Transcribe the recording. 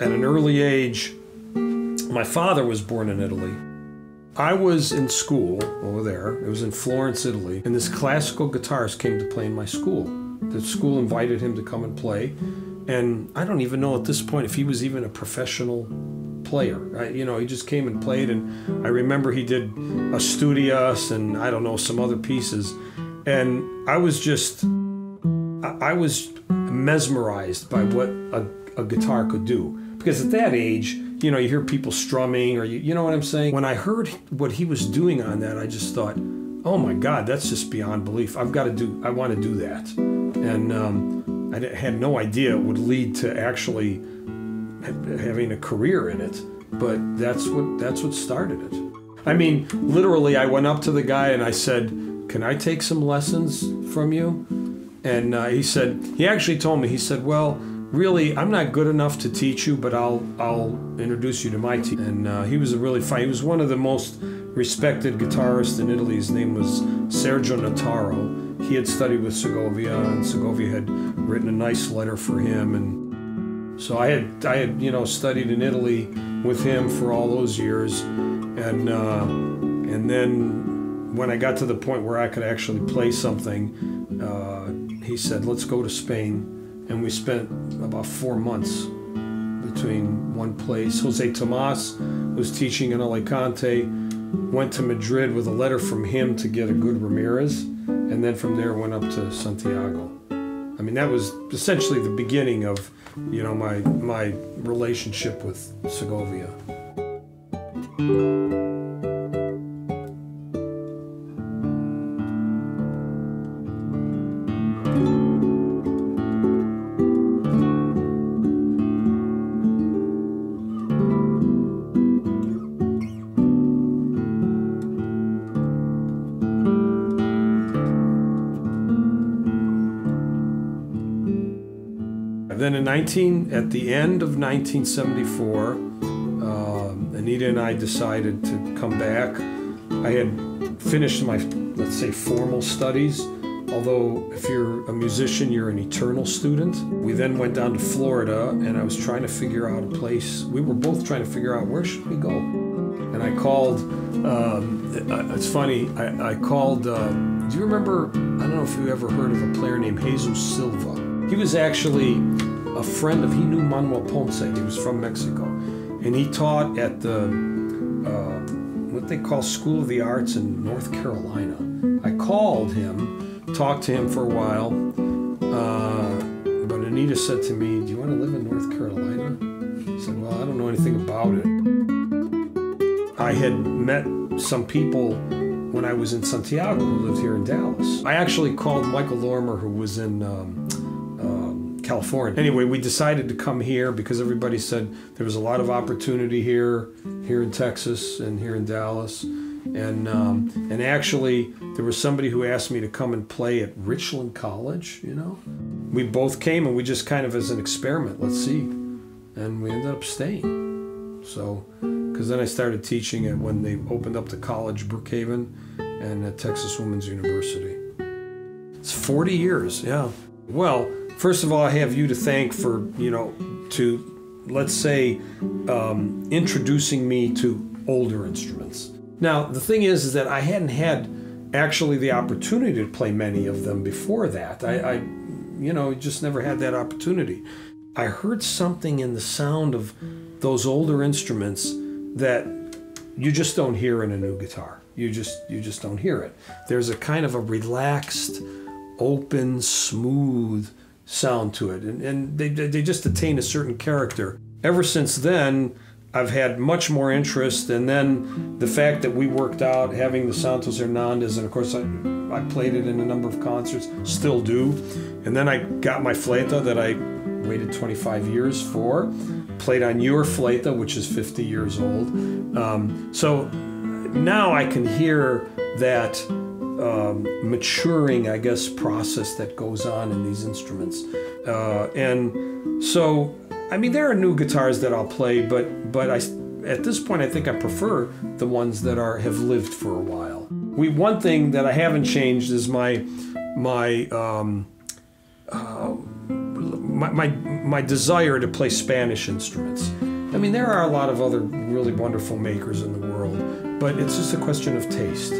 at an early age, my father was born in Italy. I was in school over there. It was in Florence, Italy, and this classical guitarist came to play in my school. The school invited him to come and play, and I don't even know at this point if he was even a professional player. He just came and played, and I remember he did Studios and I don't know, some other pieces, and I was mesmerized by what a guitar could do, because at that age, you hear people strumming, or you know what I'm saying? When I heard what he was doing on that, I just thought, oh my God, that's just beyond belief. I want to do that. And I had no idea it would lead to actually having a career in it, but that's what started it. I mean, literally, I went up to the guy and I said, can I take some lessons from you? And he actually told me, he said, well, really, I'm not good enough to teach you, but I'll introduce you to my teacher. And he was he was one of the most respected guitarists in Italy. His name was Sergio Notaro. He had studied with Segovia, and Segovia had written a nice letter for him. And so I had studied in Italy with him for all those years. And then when I got to the point where I could actually play something, he said, let's go to Spain. And we spent about 4 months between one place. Jose Tomas was teaching in Alicante, went to Madrid with a letter from him to get a good Ramirez, and then from there went up to Santiago. I mean, that was essentially the beginning of, my relationship with Segovia. Then at the end of 1974, Anita and I decided to come back. I had finished my, let's say, formal studies, although if you're a musician, you're an eternal student. We then went down to Florida, and I was trying to figure out a place. We were both trying to figure out, where should we go? And I called, it's funny, I called, do you remember, I don't know if you ever heard of a player named Jesus Silva. He was actually a friend he knew Manuel Ponce. He was from Mexico. And he taught at the, what they call School of the Arts in North Carolina. I called him, talked to him for a while, but Anita said to me, do you want to live in North Carolina? I said, well, I don't know anything about it. I had met some people when I was in Santiago who lived here in Dallas. I actually called Michael Lormer, who was in California. Anyway, we decided to come here because everybody said there was a lot of opportunity here in Texas and here in Dallas. And actually, there was somebody who asked me to come and play at Richland College, We both came, and we just kind of as an experiment, let's see. And we ended up staying. So, because then I started teaching at when they opened up the college, Brookhaven, and at Texas Women's University. It's 40 years, yeah. Well, first of all, I have you to thank for, let's say, introducing me to older instruments. Now, the thing is that I hadn't had actually the opportunity to play many of them before that. I just never had that opportunity. I heard something in the sound of those older instruments that you just don't hear in a new guitar. You just don't hear it. There's a kind of a relaxed, open, smooth sound to it, and they just attain a certain character. Ever since then, I've had much more interest, and then the fact that we worked out having the Santos Hernandez, and of course I played it in a number of concerts, still do, and then I got my flauta that I waited 25 years for, played on your flauta, which is 50 years old. So now I can hear that maturing, I guess, process that goes on in these instruments. And so, I mean, there are new guitars that I'll play, but at this point, I think I prefer the ones that have lived for a while. One thing that I haven't changed is my my desire to play Spanish instruments. I mean, there are a lot of other really wonderful makers in the world, but it's just a question of taste.